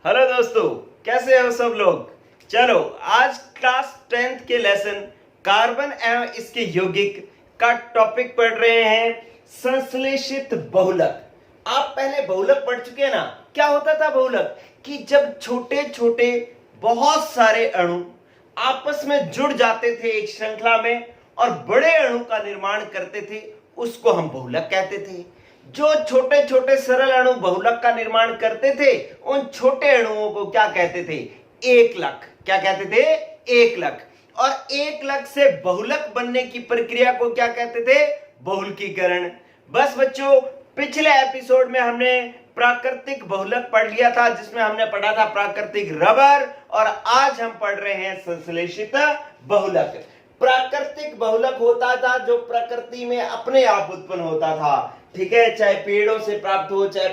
Hello दोस्तों, कैसे हो सब लोग। चलो आज क्लास 10th के लेसन कार्बन एवं इसके यौगिक का टॉपिक पढ़ रहे हैं संश्लेषित बहुलक। आप पहले बहुलक पढ़ चुके हैं ना। क्या होता था बहुलक कि जब छोटे छोटे बहुत सारे अणु आपस में जुड़ जाते थे एक श्रृंखला में और बड़े अणु का निर्माण करते थे, उसको हम बहुलक कहते थे। जो छोटे छोटे सरल अणु बहुलक का निर्माण करते थे, उन छोटे अणुओं को क्या कहते थे? एकलक। क्या कहते थे? एकलक। और एकलक से बहुलक बनने की प्रक्रिया को क्या कहते थे? बहुलकीकरण। बस बच्चों, पिछले एपिसोड में हमने प्राकृतिक बहुलक पढ़ लिया था, जिसमें हमने पढ़ा था प्राकृतिक रबर, और आज हम पढ़ रहे हैं संश्लेषित बहुलक। प्राकृतिक बहुलक होता था जो प्रकृति में अपने आप उत्पन्न होता था, ठीक है, चाहे पेड़ों से प्राप्त हो चाहे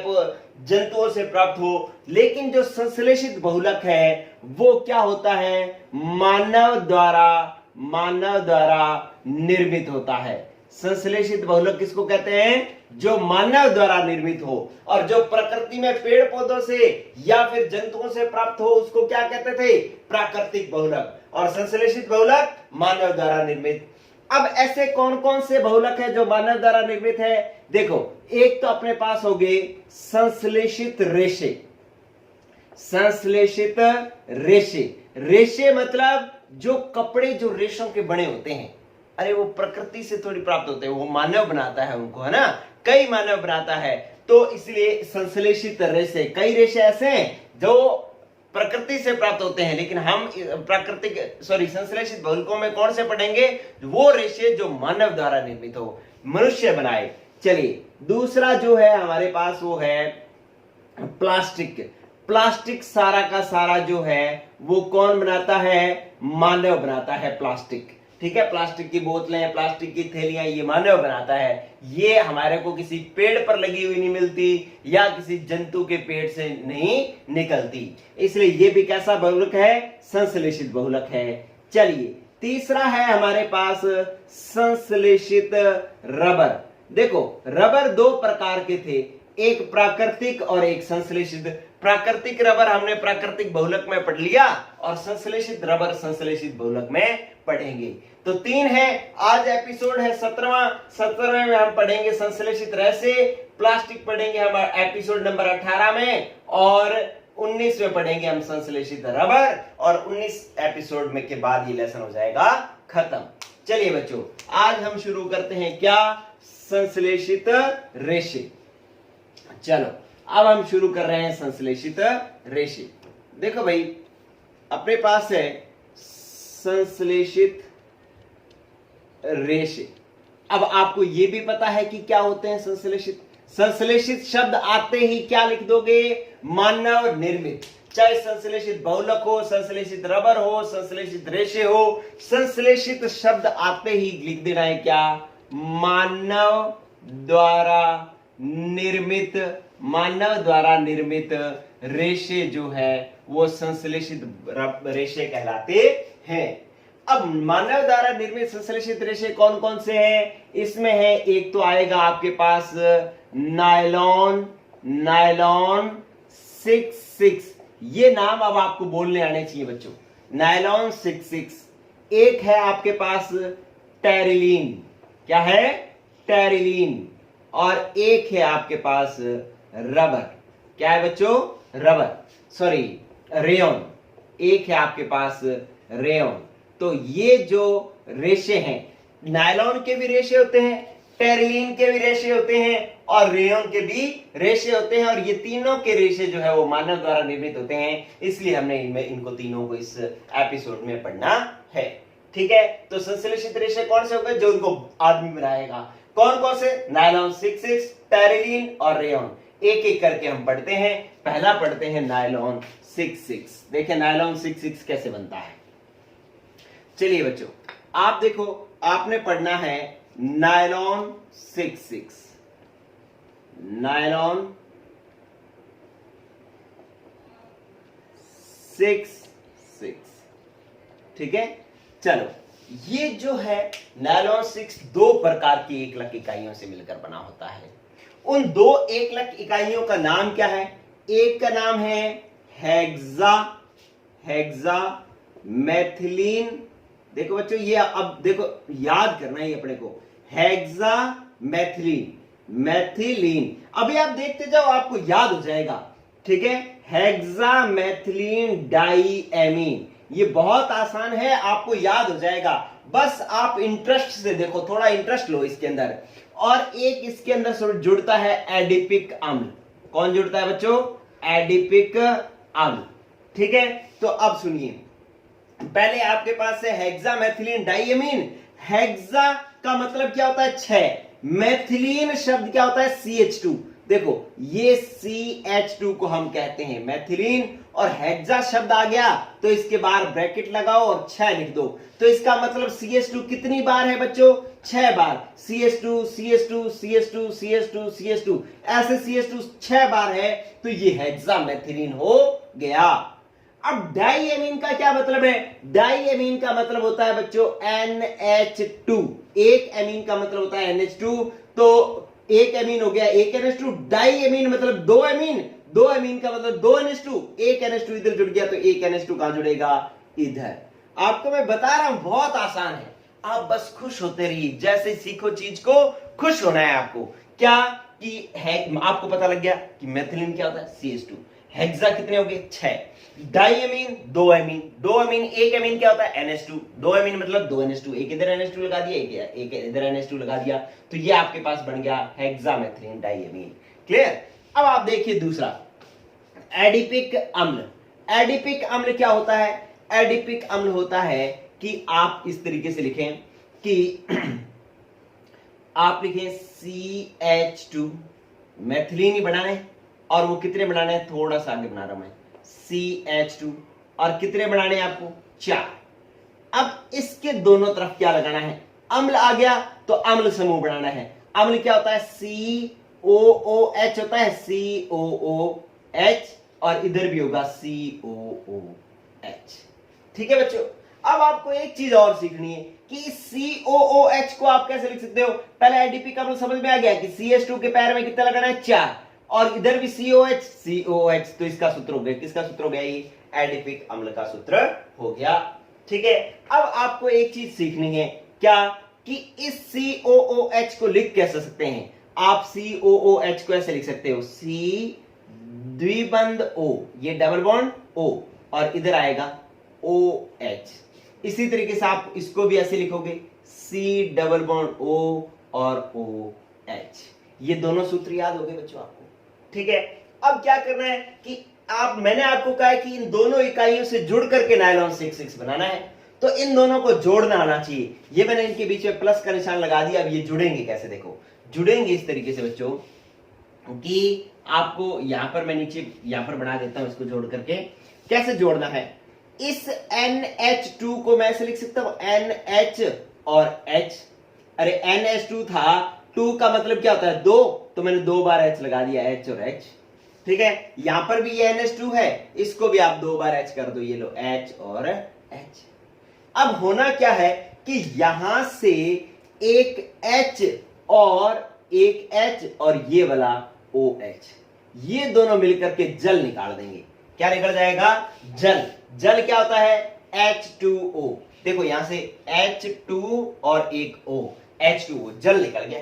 जंतुओं से प्राप्त हो। लेकिन जो संश्लेषित बहुलक है वो क्या होता है? मानव द्वारा निर्मित होता है। संश्लेषित बहुलक किसको कहते हैं? जो मानव द्वारा निर्मित हो। और जो प्रकृति में पेड़ पौधों से या फिर जंतुओं से प्राप्त हो उसको क्या कहते थे? प्राकृतिक बहुलक। और संश्लेषित बहुलक मानव द्वारा निर्मित। अब ऐसे कौन कौन से बहुलक है जो मानव द्वारा निर्मित है? देखो, एक तो अपने पास हो गए संश्लेषित रेशे। संश्लेषित रेशे, रेशे मतलब जो कपड़े जो रेशों के बने होते हैं, अरे वो प्रकृति से थोड़ी प्राप्त होते हैं, वो मानव बनाता है उनको, है ना। कई मानव बनाता है, तो इसलिए संश्लेषित रेशे। कई रेशे ऐसे हैं जो प्रकृति से प्राप्त होते हैं, लेकिन हम संश्लेषित बहुलकों में कौन से पढ़ेंगे? वो रेशे जो मानव द्वारा निर्मित हो, मनुष्य बनाए। चलिए, दूसरा जो है हमारे पास वो है प्लास्टिक। प्लास्टिक सारा का सारा जो है वो कौन बनाता है? मानव बनाता है प्लास्टिक, ठीक है। प्लास्टिक की बोतलें, प्लास्टिक की थैलियां, ये मानव बनाता है। ये हमारे को किसी पेड़ पर लगी हुई नहीं मिलती या किसी जंतु के पेट से नहीं निकलती, इसलिए ये भी कैसा बहुलक है? संश्लेषित बहुलक है। चलिए, तीसरा है हमारे पास संश्लेषित रबर। देखो, रबर दो प्रकार के थे, एक प्राकृतिक और एक संश्लेषित। प्राकृतिक रबर हमने प्राकृतिक बहुलक में पढ़ लिया और संश्लेषित रबर संश्लेषित बहुलक में पढ़ेंगे। तो तीन है। आज एपिसोड है 17वें में हम पढ़ेंगे संश्लेषित रेशे। प्लास्टिक पढ़ेंगे हम एपिसोड नंबर 18 में, और 19 में पढ़ेंगे हम संश्लेषित रबर, और 19 एपिसोड में के बाद ये लेसन हो जाएगा खत्म। चलिए बच्चों, आज हम शुरू करते हैं क्या? संश्लेषित रेशे। चलो, अब हम शुरू कर रहे हैं संश्लेषित रेशे। देखो भाई, अपने पास है संश्लेषित रेशे। अब आपको यह भी पता है कि क्या होते हैं संश्लेषित। संश्लेषित शब्द आते ही क्या लिख दोगे? मानव निर्मित। चाहे संश्लेषित बहुलक हो, संश्लेषित रबर हो, संश्लेषित रेशे हो, संश्लेषित शब्द आते ही लिख देना है क्या? मानव द्वारा निर्मित। मानव द्वारा निर्मित रेशे जो है वो संश्लेषित रेशे कहलाते हैं। अब मानव द्वारा निर्मित संश्लेषित रेशे कौन कौन से हैं? इसमें है, एक तो आएगा आपके पास नायलॉन। नायलॉन 66, ये नाम अब आपको बोलने आने चाहिए बच्चों। नायलॉन 66। एक है आपके पास टेरिलीन। क्या है? टेरिलीन। और एक है आपके पास रबर। क्या है बच्चों? रेयन। एक है आपके पास रेयन। तो ये जो रेशे हैं, नायलॉन के भी रेशे होते हैं, टेरिलीन के भी रेशे होते हैं, और रेयन के भी रेशे होते हैं, और ये तीनों के रेशे जो है वो मानव द्वारा निर्मित होते हैं। इसलिए हमने इनको तीनों को इस एपिसोड में पढ़ना है, ठीक है। तो संश्लेषित रेशे कौन से होंगे? जो उनको आदमी बनाएगा। कौन कौन से? नायलॉन 66, टेरिलीन और रेयन। एक एक करके हम पढ़ते हैं। पहला पढ़ते हैं नायलॉन 66। देखिए नायलॉन 66 कैसे बनता है। चलिए बच्चों, आप देखो, आपने पढ़ना है नायलॉन 66। नायलॉन 66, ठीक है। चलो, ये जो है नायलॉन 6 दो प्रकार की एकलक इकाइयों से मिलकर बना होता है। उन दो एकलक इकाइयों का नाम क्या है? एक का नाम है हेक्सा हेक्सा मैथिलीन। देखो बच्चों ये अब देखो याद करना है अपने को, हेक्सा मैथिलीन मैथिलीन। अभी आप देखते जाओ आपको याद हो जाएगा, ठीक है। हेक्सा मैथिलीन डाइएमीन, ये बहुत आसान है, आपको याद हो जाएगा। बस आप इंटरेस्ट से देखो, थोड़ा इंटरेस्ट लो इसके अंदर। और एक इसके अंदर जुड़ता है एडिपिक अम्ल। कौन जुड़ता है बच्चों? एडिपिक अम्ल, ठीक है। तो अब सुनिए, पहले आपके पास है हेक्सामेथिलीन डाइएमीन। हेक्सा का मतलब क्या होता है? 6। मैथिलीन शब्द क्या होता है? CH2। देखो ये CH2 को हम कहते हैं मैथिलीन, और हेक्सा शब्द आ गया तो इसके बाहर ब्रैकेट लगाओ और 6 लिख दो। तो इसका मतलब CH2 कितनी बार है बच्चों? 6 बार। CH2 CH2 CH2 CH2 CH2 ऐसे CH2 6 बार है, तो ये हेक्सामेथिलीन हो गया। अब डाइएमीन का क्या मतलब है? डाइएमीन का मतलब होता है बच्चों NH2। एक एमीन का मतलब होता है NH2, तो एक एमीन हो गया एक NH2। डाइएमीन मतलब दो एमीन, दो एमीन का मतलब दो NH2। एक NH2 इधर जुड़ गया तो एक NH2 कहां जुड़ेगा? इधर। आपको मैं बता रहा हूं बहुत आसान है, आप बस खुश होते रहिए। जैसे सीखो चीज को खुश होना है आपको। क्या कि आपको पता लग गया कि मैथिलीन क्या होता है? CH2। हेक्सा कितने हो गए? 6। डाइएमीन दो एमीन, दो एमीन एक एमीन क्या होता है? NH2। दो एमीन मतलब दो NH2, एक इधर NH2 लगा दिया, एक इधर NH2 लगा दिया, तो ये आपके पास बन गया हेक्सामेथिलीन डाइएमीन। क्लियर? अब आप देखिए दूसरा, एडिपिक अम्ल। एडिपिक अम्ल क्या होता है? एडिपिक अम्ल होता है कि आप इस तरीके से लिखें कि आप लिखें CH2, मैथिलीन ही बनाना है, और वो कितने बनाने हैं? थोड़ा सा आगे बना रहा हूं मैं, CH2, और कितने बनाने हैं आपको? 4। अब इसके दोनों तरफ क्या लगाना है? अम्ल आ गया तो अम्ल समूह बनाना है। अम्ल क्या होता है? COOH होता है, COOH, और इधर भी होगा COOH। ठीक है बच्चों, अब आपको एक चीज और सीखनी है कि COOH को आप कैसे लिख सकते हो। पहले एडिपिक अम्ल समझ में आ गया कि CH2 के पैर में कितना लगाना है? 4, और इधर भी COH, तो इसका सूत्र हो गया, किसका सूत्र हो गया? ये एडिपिक अम्ल का सूत्र हो गया। ठीक है, अब आपको एक चीज सीखनी है, क्या कि इस COOH को लिख कैसे सकते हैं? आप COOH को ऐसे लिख सकते हो, C द्विबंध O, ये डबल बॉन्ड O, और इधर आएगा OH। इसी तरीके से आप इसको भी ऐसे लिखोगे, C डबल बॉन्ड O और OH। ये दोनों सूत्र याद हो गए बच्चों आपको? ठीक है, अब क्या करना है कि मैंने आपको कहा है कि इन दोनों इकाइयों से जुड़ करके नायलॉन 6 बनाना है, तो इन दोनों को जोड़ना आना चाहिए। ये मैंने इनके बीच में प्लस का निशान लगा दिया। अब ये जुड़ेंगे कैसे? देखो, जुड़ेंगे इस तरीके से बच्चों कि आपको यहां पर मैं नीचे यहां पर बना देता हूं इसको जोड़ करके। कैसे जोड़ना है? इस NH2 को मैं ऐसे लिख सकता हूं, NH और H। अरे NH2 था, 2 का मतलब क्या होता है? 2, तो मैंने 2 बार H लगा दिया, H और H। ठीक है, यहां पर भी ये NH2 है, इसको भी आप 2 बार H कर दो, ये लो H और H। अब होना क्या है कि यहां से एक H और एक H और ये वाला OH, ये दोनों मिलकर के जल निकाल देंगे। क्या निकल जाएगा? जल। जल क्या होता है? H2O। देखो यहां से H2 और एक O, H2O, जल निकल गया।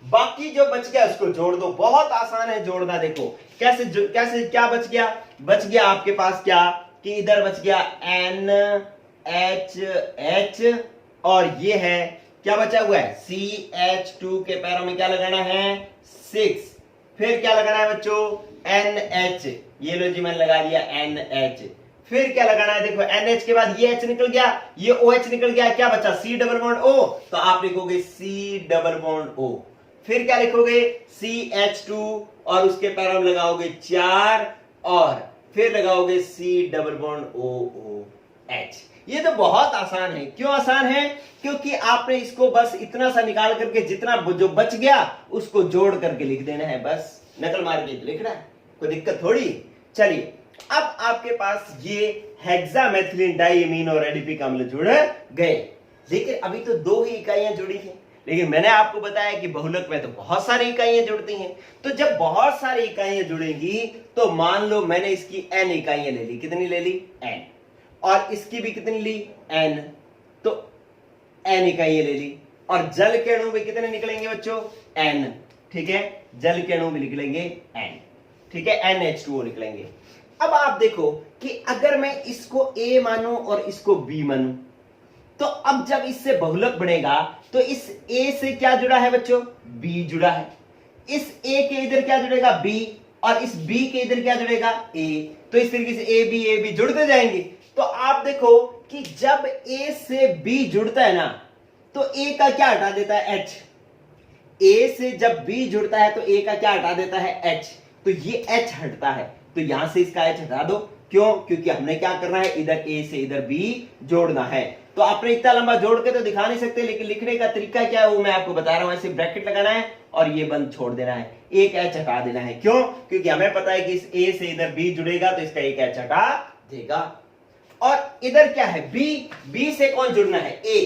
बाकी जो बच गया उसको जोड़ दो, बहुत आसान है जोड़ना। देखो कैसे कैसे क्या बच गया? बच गया आपके पास क्या कि इधर बच गया NHH, और ये है क्या बचा हुआ है? CH2 के पैरों में क्या लगाना है? 6। फिर क्या लगाना है बच्चों? NH, ये लो जी मैंने लगा दिया NH। फिर क्या लगाना है? देखो NH के बाद ये H निकल गया, ये OH निकल गया, क्या बचा? C डबल बॉन्ड O, तो आप लिखोगे C डबल बॉन्ड O। फिर क्या लिखोगे? CH2, और उसके पैरों में लगाओगे 4, और फिर लगाओगे C डबल बॉन्ड OOH। ये तो बहुत आसान है। क्यों आसान है? क्योंकि आपने इसको बस इतना सा निकाल करके जितना जो बच गया उसको जोड़ करके लिख देना है, बस नकल मार के लिखना है, कोई दिक्कत थोड़ी। चलिए, अब आपके पास ये हेक्सामेथिलीन डाइएमीन और एडिपिक अम्ल जुड़ गए। लेकिन अभी तो 2 ही इकाइयां जुड़ी हैं, लेकिन मैंने आपको बताया कि बहुलक में तो बहुत सारी इकाइयां जुड़ती हैं। तो जब बहुत सारी इकाइयां जुड़ेंगी तो मान लो मैंने इसकी n इकाइयां ले ली, कितनी ले ली n, और इसकी भी कितनी ली n, तो n इकाइयां ले ली, और जल के अणु भी कितने निकलेंगे बच्चों n, ठीक है, जल के अणु भी निकलेंगे n, ठीक है, NH2O निकलेंगे। अब आप देखो कि अगर मैं इसको A मानूं और इसको B मानूं, तो अब जब इससे बहुलक बनेगा तो इस A से क्या जुड़ा है बच्चों, B जुड़ा है, इस A के इधर क्या जुड़ेगा B, और इस B के इधर क्या जुड़ेगा A, तो इस तरीके से A B जुड़ते जाएंगे। तो आप देखो कि जब A से B जुड़ता है ना तो A का क्या हटा देता है H, A से जब B जुड़ता है तो A का क्या हटा देता है H, तो ये H हटता है, तो यहां से इसका H हटा दो, क्यों, क्योंकि हमने क्या करना है, इधर A से इधर B जोड़ना है। तो आपने इतना लंबा जोड़ के तो दिखा नहीं सकते, लेकिन लिखने का तरीका क्या है वो मैं आपको बता रहा हूं। ऐसे ब्रैकेट लगाना है और ये बंद छोड़ देना है, एक H हटा देना है, क्यों, क्योंकि हमें पता है कि इस A से इधर B जुड़ेगा तो इसका एक H हटा देगा। और इधर क्या है B से कौन जुड़ना है A,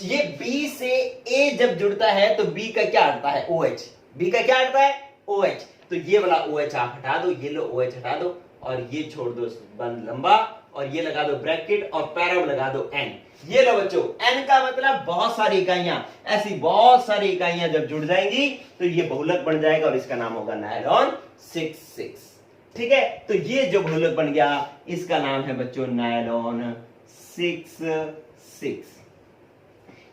ये B से A जब जुड़ता है तो B का क्या हटता है OH, B का क्या हटता है OH, तो ये वाला OH आप हटा दो, ये लो OH हटा दो और ये छोड़ दो बंद लंबा, और ये लगा दो ब्रैकेट और पैरा लगा दो n। ये लो बच्चों n का मतलब बहुत सारी इकाइयां, ऐसी बहुत सारी इकाइयां जब जुड़ जाएंगी तो ये बहुलक बन जाएगा और इसका नाम होगा नायलॉन 66, ठीक है। तो ये जो बहुलक बन गया इसका नाम है बच्चों नायलॉन 66।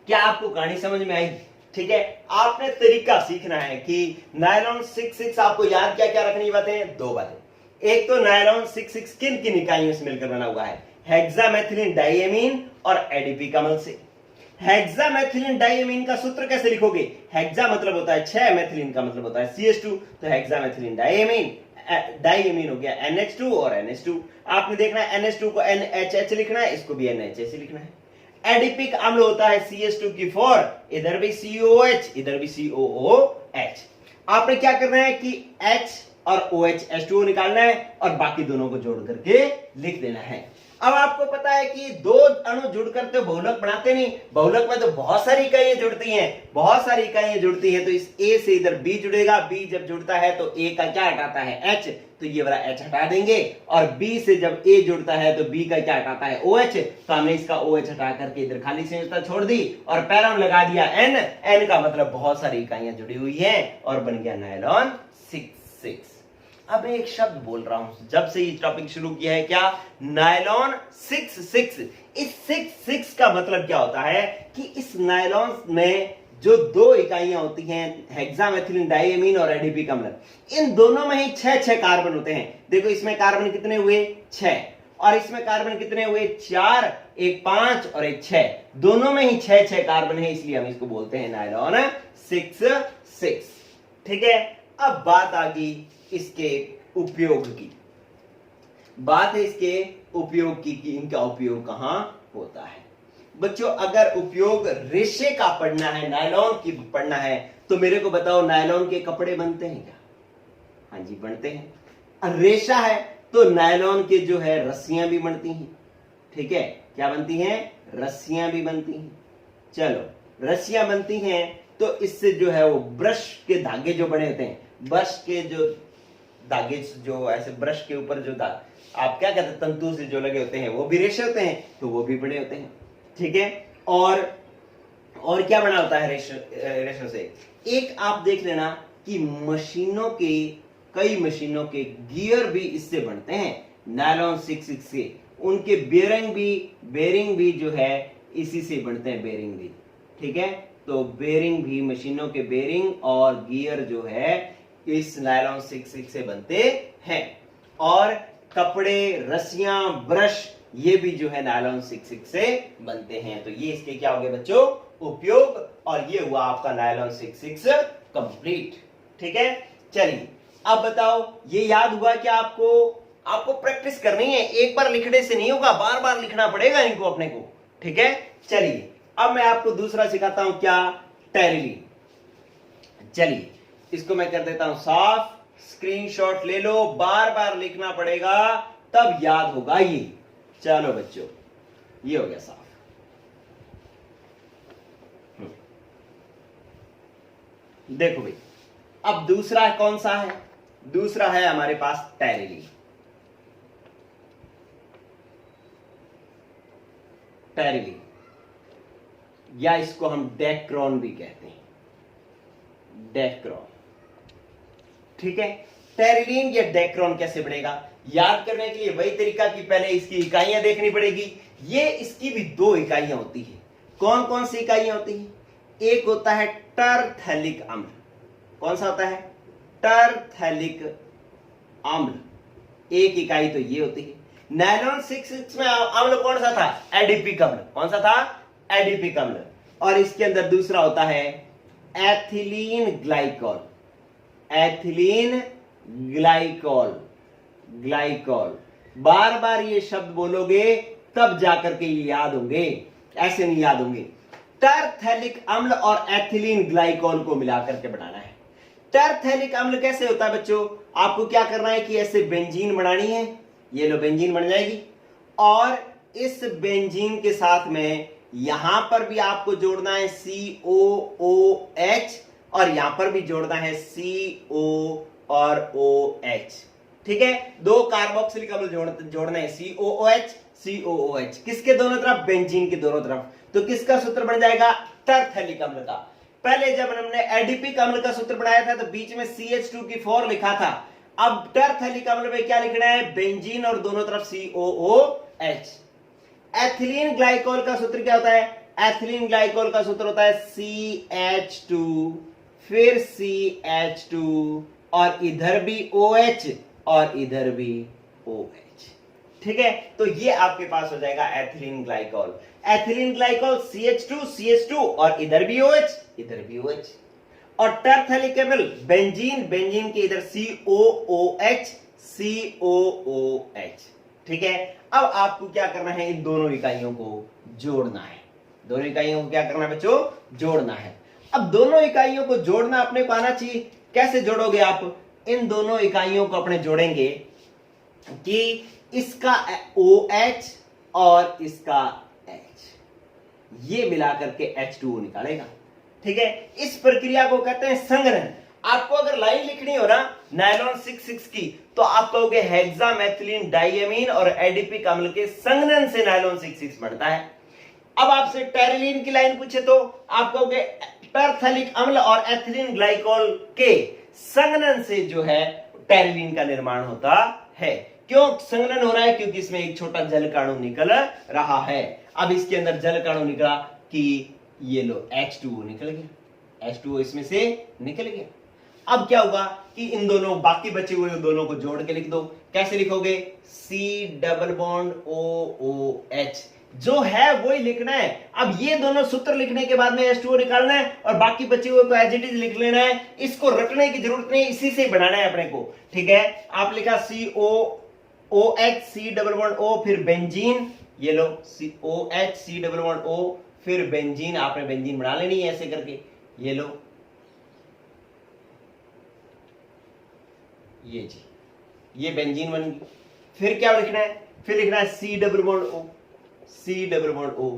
क्या आपको कहानी समझ में आई, ठीक है। आपने तरीका सीखना है कि नायलॉन 66 आपको याद क्या क्या रखनी बातें, दो बातें। एक तो नायलॉन 66 किन किन इकाइयों से मिलकर बना हुआ है, हेक्सामेथिलीन डाइएमीन और एडीपी कमल से। हेक्सामेथिलीन डाइएमीन का सूत्र कैसे लिखोगे, हेक्सा मतलब होता है 6, मेथिलीन का मतलब होता है CH2, तो हेक्सामेथिलीन डाइएमीन, डाइएमीन हो गया NH2 और NH2। आपने देखना है NH2 को NHH लिखना है, इसको भी NHH लिखना है। एडिपिक अम्ल होता है CH2 की 4, इधर भी COOH इधर भी COOH। आपने क्या करना है कि H और OH H2O निकालना है और बाकी दोनों को जोड़ करके लिख देना है। अब आपको पता है कि दो अणु जुड़कर तो बहुलक बनाते नहीं, बहुलक में तो बहुत सारी इकाइयां जुड़ती हैं, बहुत सारी इकाइयां जुड़ती हैं। तो इस A से इधर B जुड़ेगा, B जब जुड़ता है तो A का क्या हटाता है H, तो ये वाला H हटा देंगे, और B से जब A जुड़ता है तो B का क्या हटाता है OH, तो हमने इसका OH हटा करके इधर खाली संयोजकता छोड़ दी और पैरम लगा दिया N, N का मतलब बहुत सारी इकाइयां जुड़ी हुई हैं और बन गया नायलॉन 66। अब मैं एक शब्द बोल रहा हूं जब से ये टॉपिक शुरू किया है, क्या, नायलॉन 66। इस 66 का मतलब क्या होता है कि इस नायलॉन में जो दो इकाइयां होती हैं हेक्सामेथिलीन डाइएमीन और एडीपी अम्ल, इन दोनों में ही 6 कार्बन होते हैं। देखो इसमें कार्बन कितने हुए 6, और इसमें कार्बन कितने हुए 4, एक 5 और एक 6, दोनों में ही 6 कार्बन है, इसलिए हम इसको बोलते हैं नायलॉन 66, ठीक है। अब बात आ गई इसके उपयोग की, बात है इसके उपयोग की कि इनका उपयोग कहां होता है। बच्चों अगर उपयोग रेशे का पढ़ना है, नायलॉन की पढ़ना है, तो मेरे को बताओ नायलॉन के कपड़े बनते हैं क्या, हाँ जी बनते हैं। रेशा है तो नायलॉन के जो है रस्सियां भी बनती हैं, ठीक है, क्या बनती हैं, रस्सियां भी बनती हैं। चलो रस्सियां बनती हैं तो इससे जो है वो ब्रश के धागे जो बने होते हैं, ब्रश के जो धागे जो ऐसे ब्रश के ऊपर जो आप क्या कहते हैं तंतु से जो लगे होते हैं वो भी रेशे होते हैं, तो वो भी बड़े होते हैं, ठीक है। और क्या बना होता है रेशों से, एक आप देख लेना कि मशीनों के, कई मशीनों के गियर भी इससे बनते हैं नायलॉन 66 से, उनके बेरिंग भी जो है इसी से बनते हैं, बेरिंग भी, ठीक है। तो बेरिंग भी, मशीनों के बेरिंग और गियर जो है इस नायलॉन 66 से बनते हैं, और कपड़े, रस्सियां, ब्रश ये भी जो है नायलॉन 66 से बनते हैं। तो ये इसके क्या हो गए बच्चों उपयोग, और ये हुआ आपका नायलॉन 66 कंप्लीट, ठीक है। चलिए अब बताओ ये याद हुआ कि आपको प्रैक्टिस करनी है, एक बार लिखने से नहीं होगा, बार बार लिखना पड़ेगा इनको अपने को, ठीक है। चलिए अब मैं आपको दूसरा सिखाता हूं, क्या, टेरिलीन। चलिए इसको मैं कर देता हूं साफ, स्क्रीनशॉट ले लो, बार बार लिखना पड़ेगा तब याद होगा ये। चलो बच्चों ये हो गया साफ। देखो भाई, अब दूसरा कौन सा है? दूसरा है हमारे पास टेरिलीन। टेरिलीन या इसको हम डेक्रोन भी कहते हैं, डेक्रोन। ठीक है, टेरिलीन या डेक्रोन कैसे बनेगा? याद करने के लिए वही तरीका कि पहले इसकी इकाइयां देखनी पड़ेगी। ये इसकी भी दो इकाइयां होती है। कौन कौन सी इकाइयां होती हैं? एक होता है टरथैलिक अम्ल। कौन सा होता है? टरथैलिक अम्ल। एक इकाई तो ये होती है। नायलॉन 6,6 में अम्ल कौन सा था? एडिपिक अम्ल। कौन सा था? एडिपिक अम्ल। और इसके अंदर दूसरा होता है ethylene glycol. Ethylene glycol, glycol. बार बार ये शब्द बोलोगे तब जाकर के ये याद होंगे, ऐसे नहीं याद होंगे। टरथैलिक अम्ल और एथिलीन ग्लाइकॉल को मिलाकर के बनाना है। टरथैलिक अम्ल कैसे होता है बच्चों? आपको क्या करना है कि ऐसे बेंजीन बनानी है। ये लो बेंजीन बन जाएगी, और इस बेंजीन के साथ में यहां पर भी आपको जोड़ना है COOH, और यहां पर भी जोड़ना है CO और OH। ठीक है, दो कार्बोक्सिलिक अम्ल जोड़ना है COOH, COOH। किसके दोनों तरफ? बेंजीन के दोनों तरफ। तो किसका सूत्र बन जाएगा? टरथैलिक अम्ल का। पहले जब हमने एडिपिक अम्ल का सूत्र बनाया था तो बीच में CH2 लिखा था। अब टरथैलिक अम्ल में क्या लिखना है? बेंजीन और दोनों तरफ COOH। एथिलीन ग्लाइकोल का सूत्र क्या होता है? एथिलीन ग्लाइकोल का सूत्र होता है CH2, फिर CH2, और इधर भी OH और इधर भी OH। ठीक है, तो ये आपके पास हो जाएगा ethylene glycol. Ethylene glycol CH2, CH2, और इधर भी OH, इधर भी OH। और टरथैलिक अम्ल बेंजीन, बेंजीन के इधर COOH, COOH। ठीक है, अब आपको क्या करना है? इन दोनों इकाइयों को जोड़ना है। दोनों इकाइयों को क्या करना है बच्चों? जोड़ना है। अब दोनों इकाइयों को जोड़ना अपने को आना चाहिए। कैसे जोड़ोगे आप? इन दोनों इकाइयों को अपने जोड़ेंगे कि इसका OH और इसका H, ये मिलाकर के H2O निकालेगा। ठीक है, इस प्रक्रिया को कहते हैं संघनन। आपको अगर लाइन लिखनी हो ना नायलॉन 6,6 की, तो आप कहोगे हेक्सामेथिलीन डाइएमीन और एडिपिक अम्ल के संघनन से नायलॉन 6,6 बनता है। अब आपसे टेरिलीन की लाइन पूछे तो आप कहोगे टरथैलिक अम्ल और एथिलीन ग्लाइकोल के संघनन से जो है टेरिलीन का निर्माण होता है। क्यों संघनन हो रहा है? क्योंकि इसमें एक छोटा जल कणु निकल रहा है। अब इसके अंदर जल कणु निकला कि ये लो H2O निकल गया, H2O इसमें से निकल गया। अब क्या होगा कि इन दोनों बाकी बचे हुए दोनों को जोड़ के लिख दो। कैसे लिखोगे? C+OOH जो है वही लिखना है। अब ये दोनों सूत्र लिखने के बाद में H2O निकालना है और बाकी बचे हुए को एज इट इज लिख लेना है। इसको रटने की जरूरत नहीं, इसी से बनाना है अपने को। ठीक है, आप लिखा COOH, C+O, फिर बेंजीन, ये लो OH, C+O, फिर बेंजीन। आपने बेंजीन बना लेनी है ऐसे करके। ये लो, ये जी, ये बेंजीन बन गई। फिर क्या लिखना है? फिर लिखना है C+O, C+O।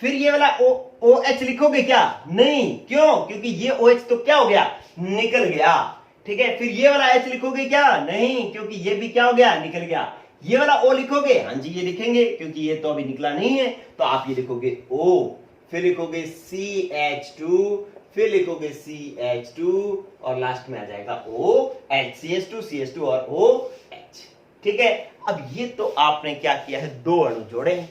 फिर ये वाला OH लिखोगे क्या? नहीं। क्यों? क्योंकि ये OH तो क्या हो गया? निकल गया। ठीक है, फिर ये वाला H लिखोगे क्या? नहीं, क्योंकि ये भी क्या हो गया? निकल गया। ये वाला O लिखोगे? हाँ जी, ये लिखेंगे क्योंकि ये तो अभी निकला नहीं है, तो आप ये लिखोगे O, फिर लिखोगे CH2, फिर लिखोगे CH2, और लास्ट में आ जाएगा OH, CH2 और OH। ठीक है, अब ये तो आपने क्या किया है? दो अणु जोड़े हैं।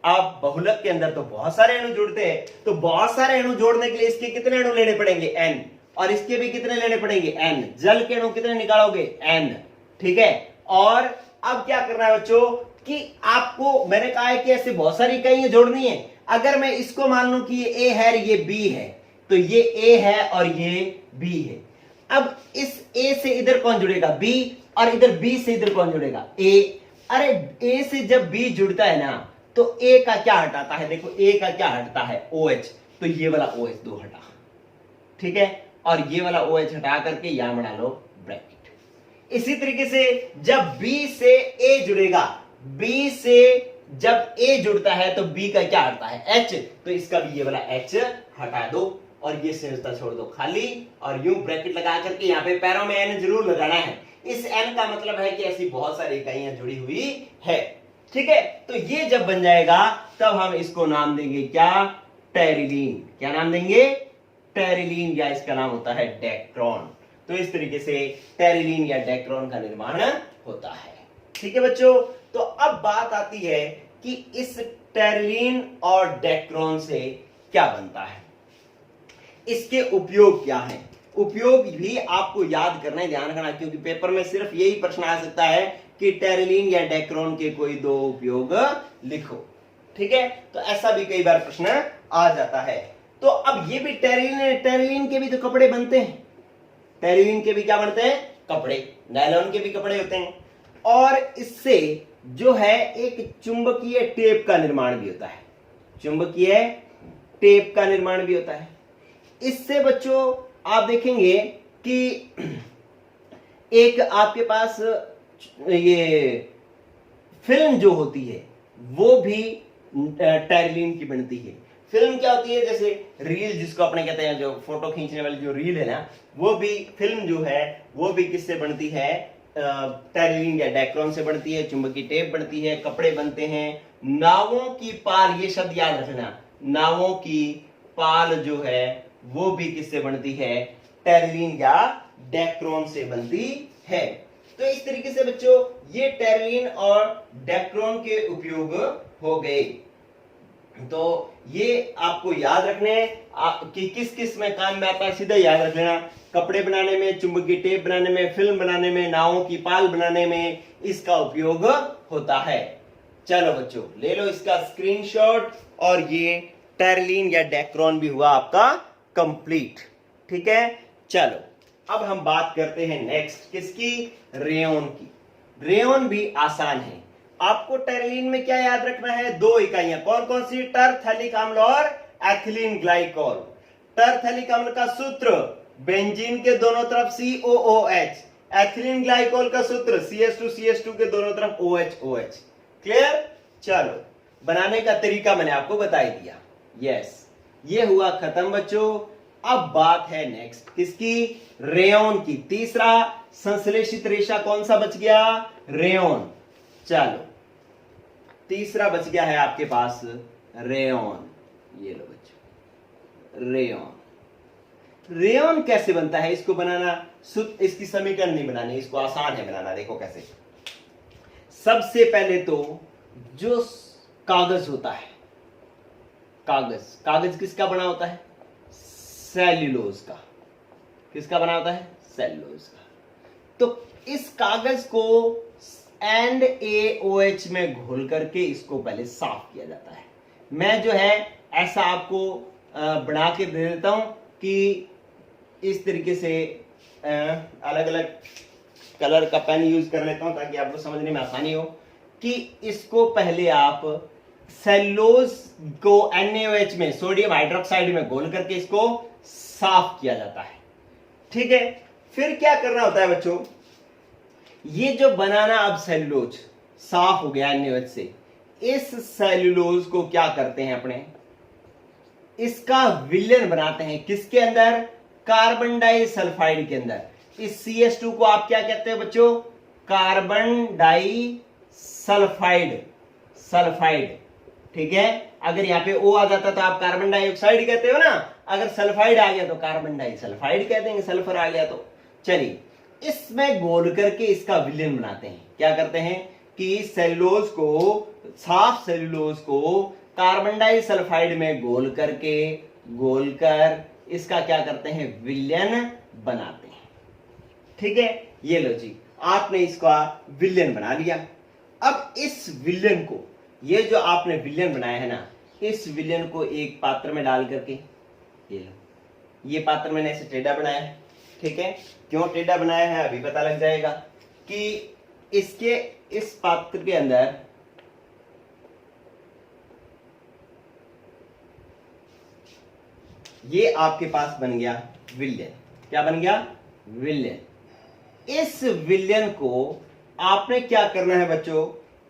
अब बहुलक के अंदर तो बहुत सारे अणु जुड़ते हैं, तो बहुत सारे अणु जोड़ने के लिए इसके कितने अणु लेने पड़ेंगे? N, और इसके भी कितने लेने पड़ेंगे? N। जल के अणु कितने निकालोगे? N। ठीक है, और अब क्या करना है बच्चों कि आपको मैंने कहा है कि ऐसे बहुत सारी इकाइयां जोड़नी है। अगर मैं इसको मान लूं कि ये A है, ये B है, तो ये A है और ये B है। अब इस A से इधर कौन जुड़ेगा? B, और इधर B से इधर कौन जुड़ेगा? A। अरे A से जब B जुड़ता है ना, तो A का क्या हटाता है? देखो A का क्या हटता है? OH। तो ये वाला OH दो हटा। ठीक है, और ये वाला OH हटा करके यहां बना लो ब्रैकेट। इसी तरीके से जब B से A जुड़ेगा, B से जब A जुड़ता है तो B का क्या हटता है? H। तो इसका भी ये वाला H हटा दो, और ये संयोजकता छोड़ दो खाली, और यूं ब्रैकेट लगा करके यहाँ पे पैरों में एन जरूर लगाना है। इस एन का मतलब है कि ऐसी बहुत सारी इकाइयां जुड़ी हुई है। ठीक है, तो ये जब बन जाएगा तब हम इसको नाम देंगे क्या? टेरिलीन। क्या नाम देंगे? टेरिलीन, या इसका नाम होता है डेक्ट्रॉन। तो इस तरीके से टेरिलीन या डेक्ट्रॉन का निर्माण होता है। ठीक है बच्चों, तो अब बात आती है कि इस टेरिलीन और डेक्ट्रॉन से क्या बनता है, इसके उपयोग क्या है। उपयोग भी आपको याद करना है, ध्यान रखना, क्योंकि पेपर में सिर्फ यही प्रश्न आ सकता है कि टेरिलीन या डेक्ट्रॉन के कोई दो उपयोग लिखो। ठीक है, तो ऐसा भी कई बार प्रश्न आ जाता है। तो अब ये भी टेरिलीन के भी तो कपड़े बनते हैं। टेरिलीन के भी क्या बनते हैं? कपड़े। नायलॉन के भी कपड़े होते हैं, और इससे जो है एक चुंबकीय टेप का निर्माण भी होता है। चुंबकीय टेप का निर्माण भी होता है। इससे बच्चों आप देखेंगे कि एक आपके पास ये फिल्म जो होती है वो भी टेरिलीन की बनती है। फिल्म क्या होती है? जैसे रील जिसको अपने कहते हैं, जो फोटो खींचने वाली जो रील है ना, वो भी फिल्म जो है वो भी किससे बनती है? टेरिलीन या डेक्ट्रॉन से बनती है। चुंबकीय टेप बनती है, कपड़े बनते हैं, नावों की पाल, ये शब्द याद रखना, नावों की पाल जो है वो भी किससे बनती है? टेरिलीन या डेक्ट्रॉन से बनती है। तो इस तरीके से बच्चों ये टेरिलीन और डेक्ट्रॉन के उपयोग हो गए। तो ये आपको याद रखने कि किस किस में काम में आता है, सीधा याद रख लेना। कपड़े बनाने में, चुंबकीय टेप बनाने में, फिल्म बनाने में, नावों की पाल बनाने में इसका उपयोग होता है। चलो बच्चों ले लो इसका स्क्रीनशॉट, और ये टेरिलीन या डेक्ट्रॉन भी हुआ आपका कंप्लीट। ठीक है, चलो अब हम बात करते हैं नेक्स्ट किसकी? रेयॉन की। रेयॉन भी आसान है। आपको टेरिलीन में क्या याद रखना है? दो इकाइयां, कौन कौन सी? टरथैलिक अम्ल और एथिलीन ग्लाइकोल। टरथैलिक अम्ल का सूत्र बेंजीन के दोनों तरफ COOH, एथिलीन ग्लाइकोल का सूत्र CH2CH2 के दोनों तरफ OH। क्लियर? चलो बनाने का तरीका मैंने आपको बता ही दिया। यस, ये हुआ खत्म बच्चों। अब बात है नेक्स्ट किसकी? रेयॉन की। तीसरा संश्लेषित रेशा कौन सा बच गया? रेयॉन। चलो तीसरा बच गया है आपके पास रेयॉन। ये लो बच्चों रेयॉन। रेयॉन कैसे बनता है? इसको बनाना, इसकी समीकरण नहीं बनानी, इसको आसान है बनाना। देखो कैसे। सबसे पहले तो जो कागज होता है, कागज किसका बना होता है? सेल्यूलोज का। किसका बना होता है? सेल्यूलोज का। तो इस कागज को NaOH में घोल करके इसको पहले साफ किया जाता है। मैं जो है ऐसा आपको बना के दे देता हूं कि इस तरीके से अलग अलग कलर का पेन यूज कर लेता हूं ताकि आपको समझने में आसानी हो कि इसको पहले आप सेल्यूलोज को NaOH में, सोडियम हाइड्रोक्साइड में घोल करके इसको साफ किया जाता है। ठीक है, फिर क्या करना होता है बच्चों? ये जो बनाना अब सेल्यूलोज साफ हो गया NaOH से, इस सेल्यूलोज को क्या करते हैं अपने? इसका विलयन बनाते हैं। किसके अंदर? कार्बन डाई सल्फाइड के अंदर। इस CH2 को आप क्या कहते हैं बच्चों? Carbon disulphide. ठीक है, अगर यहाँ पे O आ जाता तो आप कार्बन डाइऑक्साइड कहते हो ना, अगर सल्फाइड आ गया तो कार्बन डाई सल्फाइड कहते हैं, सल्फर आ गया तो। चलिए इसमें घोल करके इसका विलयन बनाते हैं। क्या करते हैं कि सेल्यूलोज को, साफ सेल्यूलोज को कार्बन डाई सल्फाइड में घोल कर इसका क्या करते हैं? विलयन बनाते हैं। ठीक है, ये लो जी, आपने इसका विलयन बना लिया। अब इस विलयन को, ये जो आपने विलयन बनाया है ना, इस विलयन को एक पात्र में डाल करके, ये लो, ये पात्र मैंने ऐसे टेढ़ा बनाया है। ठीक है, क्यों टेढ़ा बनाया है अभी पता लग जाएगा कि इसके इस पात्र के अंदर ये आपके पास बन गया विलयन। क्या बन गया? विलयन। इस विलयन को आपने क्या करना है बच्चों?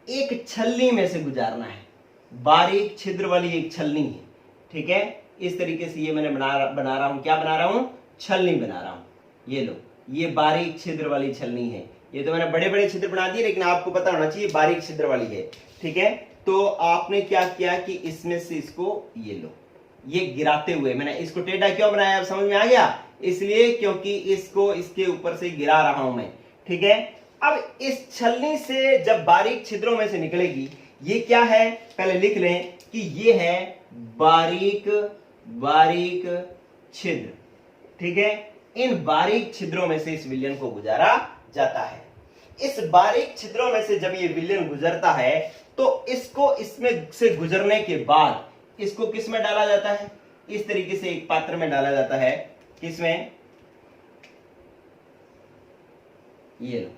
एक छलनी में से गुजारना है। बारीक छिद्र वाली एक छलनी है। ठीक है, इस तरीके से ये मैंने बना रहा हूं, क्या बना रहा हूं, छलनी बना रहा हूं। ये लो, ये बारीक छिद्र वाली छलनी है। ये तो मैंने बड़े बड़े छिद्र बना दिए, लेकिन आपको पता होना चाहिए बारीक छिद्र वाली है, ठीक है। तो आपने क्या किया कि इसमें से इसको, ये लो, ये गिराते हुए मैंने इसको टेढ़ा क्यों बनाया, अब समझ में आ गया, इसलिए क्योंकि इसको इसके ऊपर से गिरा रहा हूं मैं, ठीक है। अब इस छलनी से जब बारीक छिद्रों में से निकलेगी, ये क्या है, पहले लिख लें कि ये है बारीक बारीक छिद्र, ठीक है। इन बारीक छिद्रों में से इस विलयन को गुजारा जाता है। इस बारीक छिद्रों में से जब ये विलयन गुजरता है तो इसको इसमें से गुजरने के बाद इसको किस में डाला जाता है, इस तरीके से एक पात्र में डाला जाता है। किसमें, ये लो,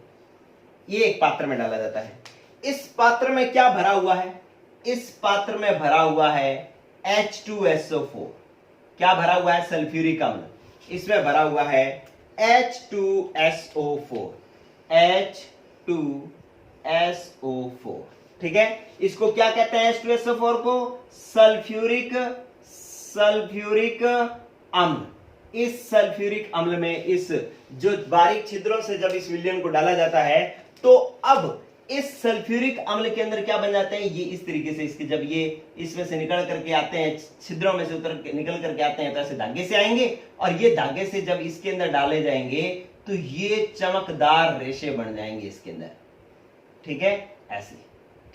ये एक पात्र में डाला जाता है। इस पात्र में क्या भरा हुआ है, इस पात्र में भरा हुआ है H2SO4। क्या भरा हुआ है, सल्फ्यूरिक अम्ल। इसमें भरा हुआ है H2SO4, H2SO4, ठीक है। इसको क्या कहते हैं, H2SO4 को सल्फ्यूरिक अम्ल। इस सल्फ्यूरिक अम्ल में इस जो बारीक छिद्रों से जब इस विलयन को डाला जाता है तो अब इस सल्फ्यूरिक अम्ल के अंदर क्या बन जाते हैं, ये इस तरीके से, इसके जब ये इसमें से निकल करके आते हैं, छिद्रों में से निकल करके आते हैं, तो ऐसे धागे से आएंगे, और ये धागे से जब इसके अंदर डाले जाएंगे तो ये चमकदार रेशे बन जाएंगे इसके अंदर, ठीक है, ऐसे,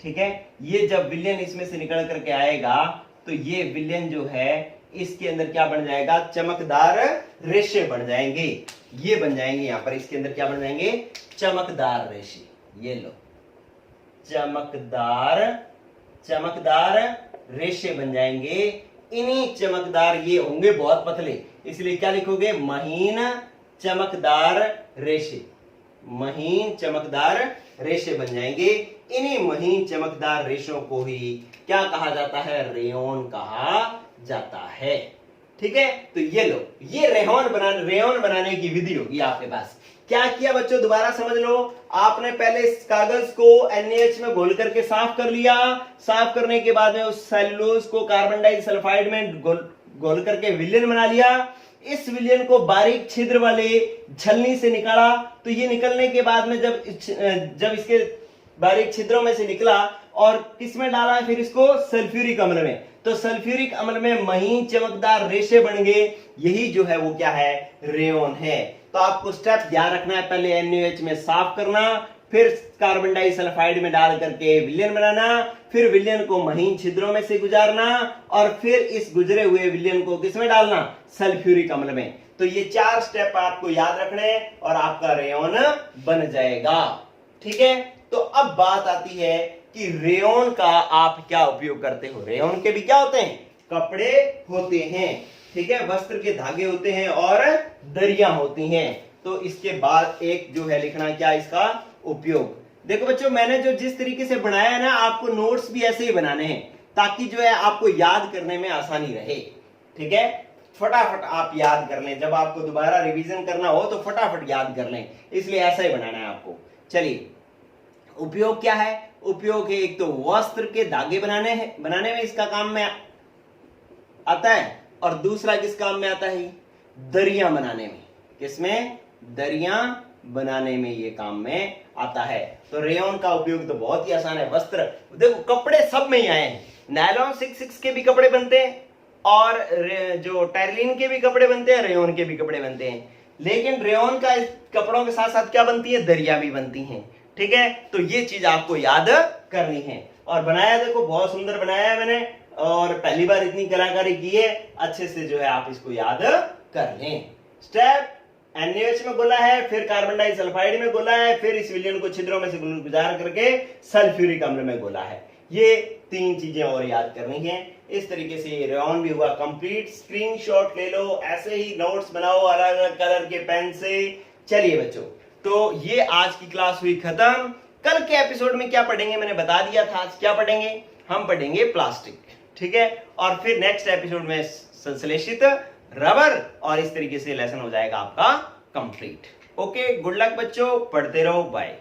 ठीक है। ये जब विलयन इसमें से निकल करके आएगा तो ये विलयन जो है इसके अंदर क्या बन जाएगा, चमकदार रेशे बन जाएंगे। ये बन जाएंगे यहां पर, इसके अंदर क्या बन जाएंगे, चमकदार रेशे। ये लो, चमकदार रेशे बन जाएंगे। इन्हीं चमकदार, ये होंगे बहुत पतले, इसलिए क्या लिखोगे, महीन चमकदार रेशे। महीन चमकदार रेशे बन जाएंगे। इन्हीं महीन चमकदार रेशों को ही क्या कहा जाता है, रेयॉन कहा जाता है, ठीक है। तो ये लो, ये रेयॉन बनाने की विधि होगी आपके पास। क्या किया बच्चों, दोबारा समझ लो। आपने पहले इस कागज को NaH में घोल करके साफ कर लिया। साफ करने के बाद में उस सेलुलोज को कार्बन डाइसल्फाइड में घोल करके विलयन बना लिया। इस विलयन को बारीक छिद्र वाले छलनी से निकाला। तो ये निकलने के बाद में जब इसके बारीक छिद्रों में से निकला और किसमें डाला है फिर इसको, सल्फ्यूरिक अम्ल में। तो सल्फ्यूरिक अम्ल में महीन चमकदार रेशे बन गए। यही जो है वो क्या है, रेयॉन है। तो आपको स्टेप ध्यान रखना है, पहले NaOH में साफ करना, फिर कार्बन डाइसल्फाइड में डाल करके विलयन बनाना, फिर विलयन को महीन छिद्रों में से गुजारना, और फिर इस गुजरे हुए विलयन को किसमें डालना, सल्फ्यूरिक अम्ल में। तो ये 4 स्टेप आपको याद रखने और आपका रेयॉन बन जाएगा, ठीक है। तो अब बात आती है कि रेयॉन का आप क्या उपयोग करते हो। रेयॉन के भी क्या होते हैं, कपड़े होते हैं, ठीक है, वस्त्र के धागे होते हैं और दरियां होती हैं। तो इसके बाद एक जो है लिखना, क्या इसका उपयोग। देखो बच्चों, मैंने जो जिस तरीके से बनाया है ना, आपको नोट्स भी ऐसे ही बनाने हैं ताकि जो है आपको याद करने में आसानी रहे, ठीक है। फटाफट आप याद कर लें, जब आपको दोबारा रिवीजन करना हो तो फटाफट याद कर लें, इसलिए ऐसा ही बनाना है आपको। चलिए, उपयोग क्या है, उपयोग है एक तो वस्त्र के धागे बनाने में इसका काम में आता है, और दूसरा किस काम में आता है, दरियां बनाने में। किसमें, दरियां बनाने में ये काम में आता है। तो रेयॉन का उपयोग तो बहुत ही आसान है। वस्त्र देखो, कपड़े सब में ही आए हैं। नायलॉन 6 के भी कपड़े बनते हैं, और जो टायरलिन के भी कपड़े बनते हैं, रेयॉन के भी कपड़े बनते हैं। लेकिन रेयॉन का कपड़ों के साथ साथ क्या बनती है, दरिया भी बनती हैं, ठीक है। तो ये चीज आपको याद करनी है। और बनाया देखो, बहुत सुंदर बनाया है मैंने, और पहली बार इतनी कलाकारी की है, अच्छे से जो है आप इसको याद कर लें। स्टेप, NaOH में घोला है, फिर कार्बन डाइसल्फाइड में घोला है, फिर इस विलयन को छिद्रों में से गुजार करके सल्फ्यूरिक अम्ल में घोला है। ये 3 चीजें और याद करनी है। इस तरीके से ये रेयॉन भी हुआ कंप्लीट। स्क्रीनशॉट ले लो, ऐसे ही नोट्स बनाओ अलग अलग कलर के पेन से। चलिए बच्चों, तो ये आज की क्लास हुई खत्म। कल के एपिसोड में क्या पढ़ेंगे मैंने बता दिया था। आज क्या पढ़ेंगे, हम पढ़ेंगे प्लास्टिक, ठीक है। और फिर नेक्स्ट एपिसोड में संश्लेषित रबर, और इस तरीके से लेसन हो जाएगा आपका कंप्लीट। ओके, गुड लक बच्चों, पढ़ते रहो, बाय।